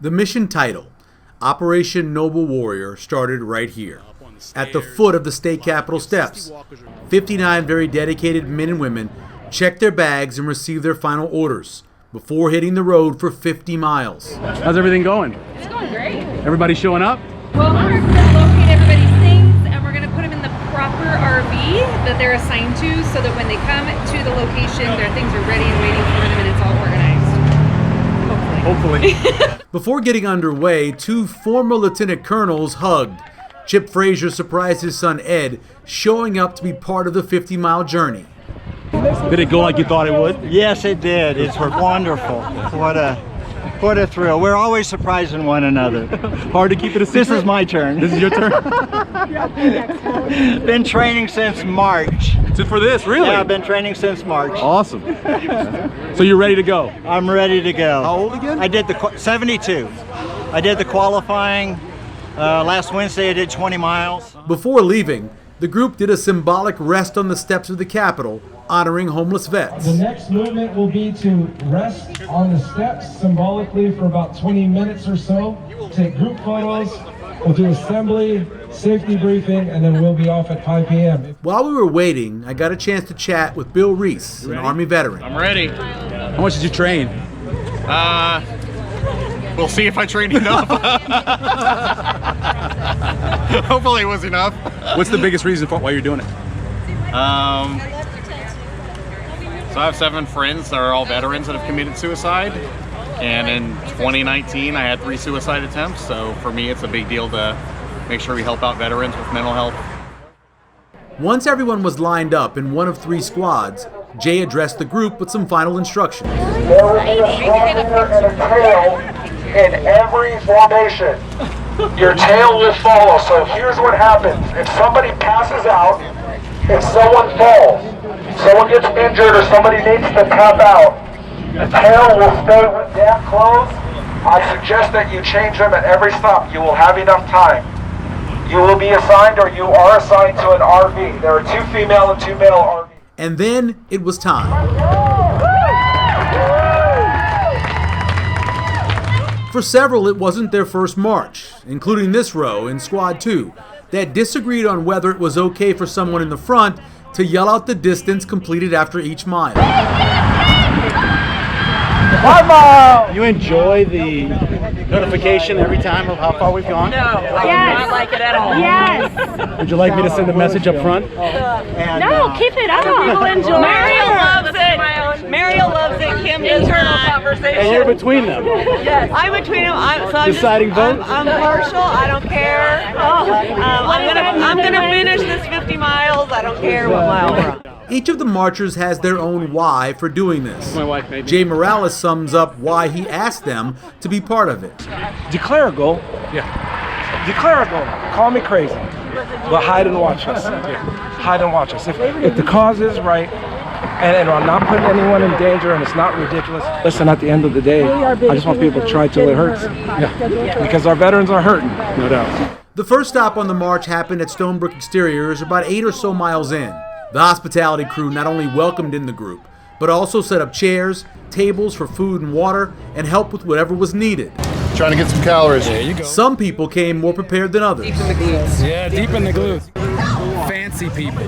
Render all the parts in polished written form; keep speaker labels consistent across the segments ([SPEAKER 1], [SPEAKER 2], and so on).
[SPEAKER 1] The mission title, Operation Noble Warrior, started right here, at the foot of the state capitol steps. 59 very dedicated men and women checked their bags and received their final orders before hitting the road for 50 miles.
[SPEAKER 2] How's everything going?
[SPEAKER 3] It's going great.
[SPEAKER 2] Everybody showing up?
[SPEAKER 3] Well, we're going to locate everybody's things and we're going to put them in the proper RV that they're assigned to so that when they come to the location, their things are ready and waiting for them and it's all organized. Hopefully.
[SPEAKER 1] Before getting underway, two former lieutenant colonels hugged. Chip Frazier surprised his son Ed, showing up to be part of the 50-mile journey.
[SPEAKER 2] Did it go like you thought it would?
[SPEAKER 4] Yes, it did. It's wonderful. What a thrill. We're always surprising one another.
[SPEAKER 2] Hard to keep it a secret?
[SPEAKER 4] This is my turn.
[SPEAKER 2] This is your turn?
[SPEAKER 4] Been training since March.
[SPEAKER 2] For this, really?
[SPEAKER 4] Yeah, I've been training since March.
[SPEAKER 2] Awesome. So you're ready to go?
[SPEAKER 4] I'm ready to go.
[SPEAKER 2] How old again?
[SPEAKER 4] I did 72. I did the qualifying. Last Wednesday I did 20 miles.
[SPEAKER 1] Before leaving, the group did a symbolic rest on the steps of the Capitol, honoring homeless vets.
[SPEAKER 5] The next movement will be to rest on the steps symbolically for about 20 minutes or so. Take group photos, we'll do assembly, safety briefing, and then we'll be off at 5 p.m.
[SPEAKER 1] While we were waiting, I got a chance to chat with Bill Reese, an Army veteran.
[SPEAKER 6] I'm ready.
[SPEAKER 2] How much did you train?
[SPEAKER 6] We'll see if I trained enough. Hopefully it was enough.
[SPEAKER 2] What's the biggest reason for why you're doing it?
[SPEAKER 6] So I have 7 friends that are all veterans that have committed suicide. And in 2019, I had 3 suicide attempts. So for me, it's a big deal to make sure we help out veterans with mental health.
[SPEAKER 1] Once everyone was lined up in one of 3 squads, Jay addressed the group with some final instructions.
[SPEAKER 5] There will be a swagger and a tail in every formation. Your tail will follow. So here's what happens. If somebody passes out, if someone falls, someone gets injured or somebody needs to tap out, the tail will stay with damp clothes. I suggest that you change them at every stop. You will have enough time. You will be assigned or you are assigned to an RV. There are 2 female and 2 male RVs.
[SPEAKER 1] And then it was time. For several, it wasn't their first march, including this row in Squad 2, that disagreed on whether it was okay for someone in the front to yell out the distance completed after each mile.
[SPEAKER 2] You enjoy the notification every time of how far we've gone?
[SPEAKER 3] No, I do not like it at all.
[SPEAKER 7] Yes.
[SPEAKER 2] Would you like me to send a message up front?
[SPEAKER 7] No, keep it up. People enjoy
[SPEAKER 3] Mario
[SPEAKER 7] it.
[SPEAKER 3] loves it. Mario loves it. Kim does not. Conversation.
[SPEAKER 2] And you're between them.
[SPEAKER 3] Yes. I'm between them. I'm
[SPEAKER 2] Deciding vote?
[SPEAKER 3] I'm partial. I don't care. I'm gonna finish this 50 miles. I don't care what mile we're on.
[SPEAKER 1] Each of the marchers has their own why for doing this.
[SPEAKER 2] My wife, maybe.
[SPEAKER 1] Jay Morales sums up why he asked them to be part of it.
[SPEAKER 5] Declare a goal.
[SPEAKER 2] Yeah.
[SPEAKER 5] Declare a goal. Call me crazy, but hide and watch us. Hide and watch us. If the cause is right, and I'm not putting anyone in danger, and it's not ridiculous. Listen, at the end of the day, I just want people to try till it hurts. Yeah. Because our veterans are hurting.
[SPEAKER 2] No doubt.
[SPEAKER 1] The first stop on the march happened at Stonebrook Exteriors, about 8 or so miles in. The hospitality crew not only welcomed in the group, but also set up chairs, tables for food and water, and helped with whatever was needed.
[SPEAKER 8] Trying to get some calories. There you go.
[SPEAKER 1] Some people came more prepared than others.
[SPEAKER 2] Yeah, deep in the glutes. Fancy people.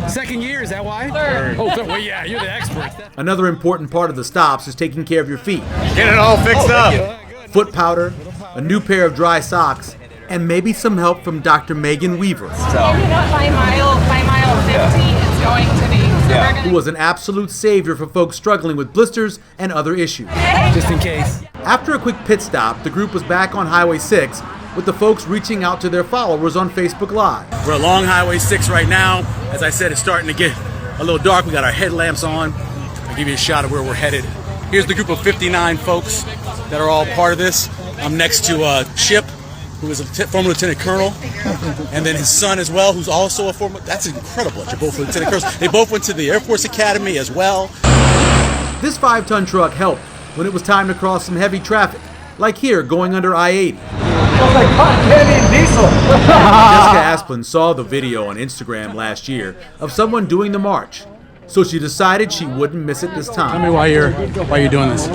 [SPEAKER 2] Second year, is that why? Third. Oh, well, yeah, you're the expert.
[SPEAKER 1] Another important part of the stops is taking care of your feet.
[SPEAKER 6] Get it all fixed up.
[SPEAKER 1] Foot powder, a new pair of dry socks, and maybe some help from Dr. Megan Weaver,
[SPEAKER 3] By mile 50, it's going to be.
[SPEAKER 1] who was an absolute savior for folks struggling with blisters and other issues.
[SPEAKER 2] Just in case.
[SPEAKER 1] After a quick pit stop, the group was back on Highway 6, with the folks reaching out to their followers on Facebook Live.
[SPEAKER 9] We're along Highway 6 right now. As I said, it's starting to get a little dark. We got our headlamps on. I'll give you a shot of where we're headed. Here's the group of 59 folks that are all part of this. I'm next to Chip, who is a former lieutenant colonel, and then his son as well, who's also a former. That's incredible that you're both lieutenant colonels. They both went to the Air Force Academy as well.
[SPEAKER 1] This 5-ton truck helped when it was time to cross some heavy traffic, like here going under I-80.
[SPEAKER 5] like cotton candy and diesel.
[SPEAKER 1] Jessica Asplin saw the video on Instagram last year of someone doing the march, so she decided she wouldn't miss it this time.
[SPEAKER 2] Tell me why you're doing this.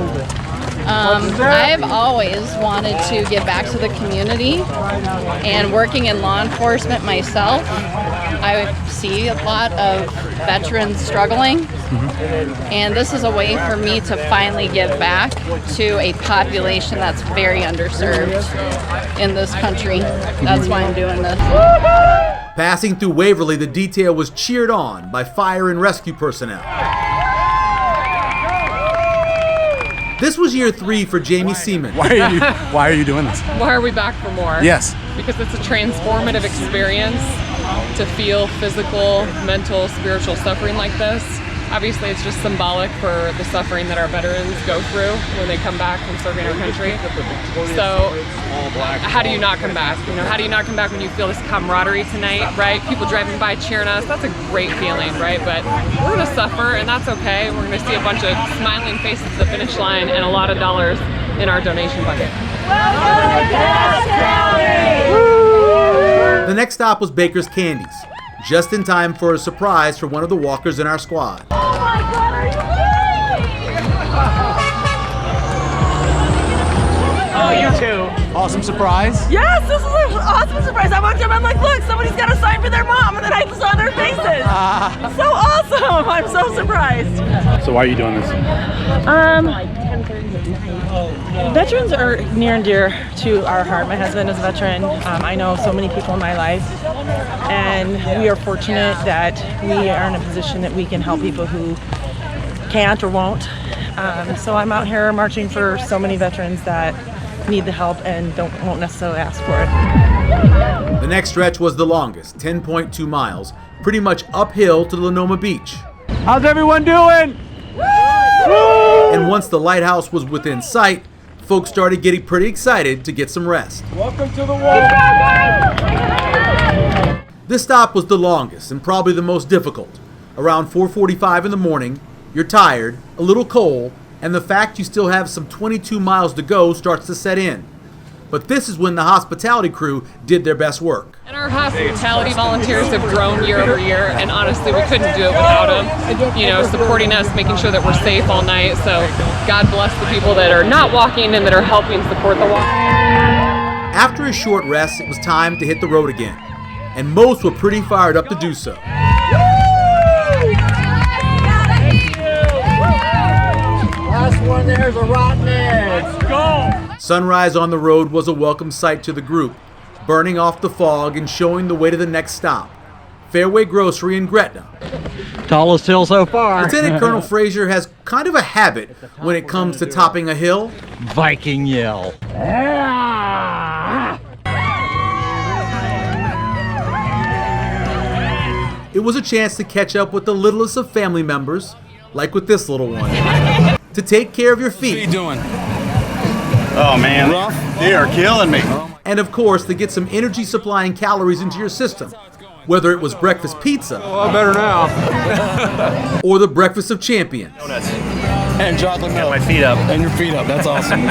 [SPEAKER 10] I've always wanted to give back to the community, and working in law enforcement myself, I see a lot of veterans struggling, and this is a way for me to finally give back to a population that's very underserved in this country. That's why I'm doing this.
[SPEAKER 1] Passing through Waverly, the detail was cheered on by fire and rescue personnel. This was year 3 for Jamie Seaman.
[SPEAKER 2] Why are you doing this?
[SPEAKER 11] Why are we back for more?
[SPEAKER 2] Yes.
[SPEAKER 11] Because it's a transformative experience to feel physical, mental, spiritual suffering like this. Obviously, it's just symbolic for the suffering that our veterans go through when they come back from serving our country. So, how do you not come back? You know, how do you not come back when you feel this camaraderie tonight, right? People driving by cheering us. That's a great feeling, right? But we're gonna suffer, and that's okay. We're gonna see a bunch of smiling faces at the finish line and a lot of dollars in our donation bucket.
[SPEAKER 1] The next stop was Baker's Candies, just in time for a surprise for one of the walkers in our squad.
[SPEAKER 7] Oh my God, are you kidding?
[SPEAKER 2] Oh, you too. Awesome surprise.
[SPEAKER 7] Yes, this is an awesome surprise. I walked up, I'm like, look, somebody's got a sign for their mom, and then I saw their faces. So awesome. I'm so surprised.
[SPEAKER 2] So why are you doing this?
[SPEAKER 12] Veterans are near and dear to our heart. My husband is a veteran. I know so many people in my life, and we are fortunate that we are in a position that we can help people who can't or won't. So I'm out here marching for so many veterans that need the help and won't necessarily ask for it.
[SPEAKER 1] The next stretch was the longest, 10.2 miles, pretty much uphill to Lenoma Beach.
[SPEAKER 2] How's everyone doing?
[SPEAKER 1] And once the lighthouse was within sight, folks started getting pretty excited to get some rest.
[SPEAKER 2] Welcome to the wall.
[SPEAKER 1] This stop was the longest and probably the most difficult. Around 4:45 in the morning, you're tired, a little cold, and the fact you still have some 22 miles to go starts to set in. But this is when the hospitality crew did their best work.
[SPEAKER 11] And our hospitality volunteers have grown year over year, and honestly, we couldn't do it without them. You know, supporting us, making sure that we're safe all night. So God bless the people that are not walking and that are helping support the walk.
[SPEAKER 1] After a short rest, it was time to hit the road again, and most were pretty fired up to do so.
[SPEAKER 4] Last one there's a rotten egg. Let's go!
[SPEAKER 1] Sunrise on the road was a welcome sight to the group, burning off the fog and showing the way to the next stop, Fairway Grocery in Gretna.
[SPEAKER 4] Tallest hill so far.
[SPEAKER 1] Lieutenant Colonel Frazier has kind of a habit when it comes to topping a hill.
[SPEAKER 4] Viking yell.
[SPEAKER 1] It was a chance to catch up with the littlest of family members, like with this little one, to take care of your feet.
[SPEAKER 2] What are you doing?
[SPEAKER 6] Oh man, they are killing me.
[SPEAKER 1] And of course, to get some energy supply and calories into your system, whether it was breakfast pizza,
[SPEAKER 2] Better now.
[SPEAKER 1] or the breakfast of champions.
[SPEAKER 2] And chocolate milk.
[SPEAKER 6] My feet up.
[SPEAKER 2] And your feet up. That's awesome.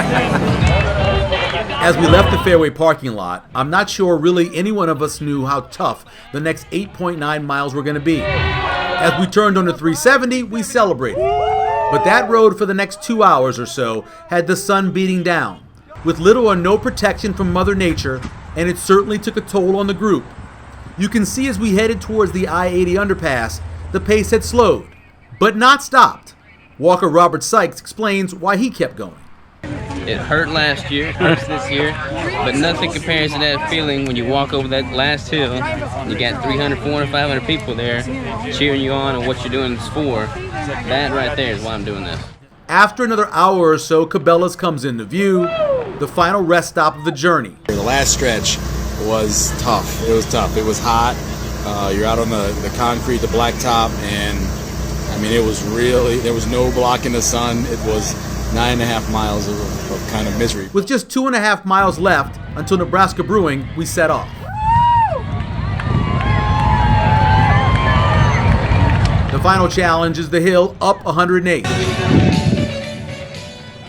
[SPEAKER 1] As we left the Fairway parking lot, I'm not sure really any one of us knew how tough the next 8.9 miles were going to be. As we turned onto 370, we celebrated. But that road for the next 2 hours or so had the sun beating down, with little or no protection from Mother Nature, and it certainly took a toll on the group. You can see as we headed towards the I-80 underpass, the pace had slowed, but not stopped. Walker Robert Sykes explains why he kept going.
[SPEAKER 13] It hurt last year, it hurts this year, but nothing compares to that feeling when you walk over that last hill. You got 300, 400, 500 people there cheering you on and what you're doing this for. That right there is why I'm doing this.
[SPEAKER 1] After another hour or so, Cabela's comes into view, the final rest stop of the journey.
[SPEAKER 14] The last stretch was tough. It was tough. It was hot. You're out on the concrete, the blacktop, and I mean, it was really, there was no blocking the sun. It was 9.5 miles of kind of misery.
[SPEAKER 1] With just 2.5 miles left until Nebraska Brewing, we set off. The final challenge is the hill up 108.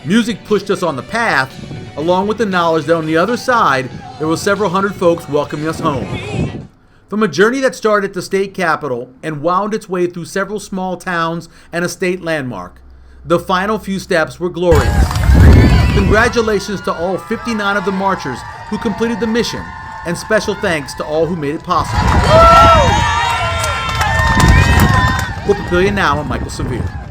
[SPEAKER 1] Music pushed us on the path, along with the knowledge that on the other side, there were several hundred folks welcoming us home. From a journey that started at the state capitol and wound its way through several small towns and a state landmark, the final few steps were glorious. Congratulations to all 59 of the marchers who completed the mission, and special thanks to all who made it possible. For Papillion Now, I'm Michael Severe.